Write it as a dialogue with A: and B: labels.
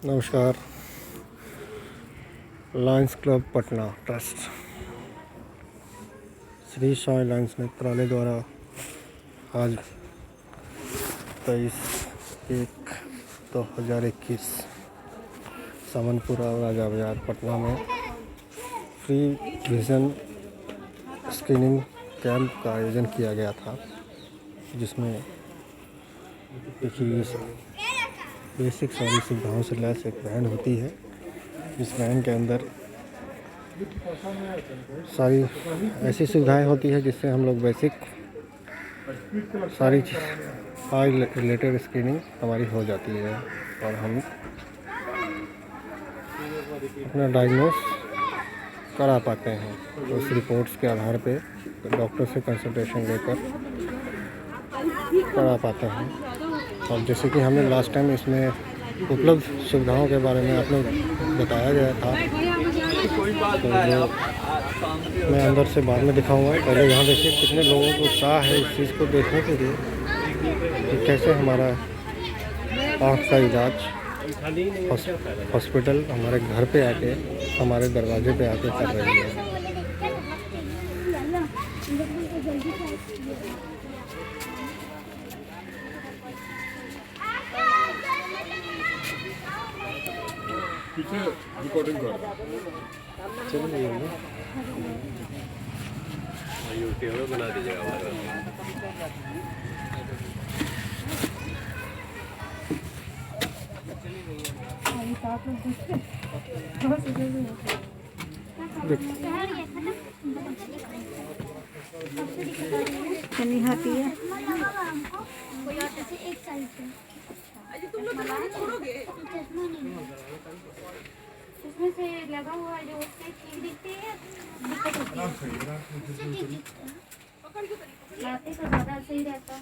A: नमस्कार। Lions Club Patna Trust Shri Sai Lions Netralaya द्वारा आज 23/1/2021 सामनपुरा राजा बाजार पटना में फ्री विज़न स्क्रीनिंग कैंप का आयोजन किया गया था, जिसमें देखिए बेसिक सारी सुविधाओं से लैस एक वैन होती है। इस वैन के अंदर सारी ऐसी सुविधाएं होती है जिससे हम लोग बेसिक सारी आई रिलेटेड स्क्रीनिंग हमारी हो जाती है और हम अपना डायग्नोस करा पाते हैं। उस रिपोर्ट्स के आधार पे डॉक्टर से कंसल्टेशन लेकर करा पाते हैं। और जैसे कि हमें लास्ट टाइम इसमें उपलब्ध सुविधाओं के बारे में आपने बताया गया था, तो जो मैं अंदर से बाद में दिखाऊंगा। पहले यहाँ देखिए कितने लोगों को उत्साह है इस चीज़ को देखने के लिए कि कैसे हमारा आँख का इलाज हॉस्पिटल हमारे घर पे आके, हमारे दरवाजे पे आके कर रही है।
B: पीछे रिकॉर्डिंग कर
A: चलिए
C: यूट्यूब में बना दीजिएगा हमारा।
D: चली हाथी है।
E: तुम लोग छोड़ोगे उसमें से लगा हुआ है जो उससे ठीक दिखती है, दिक्कत होती है। लाते तो ज़्यादा सही रहता।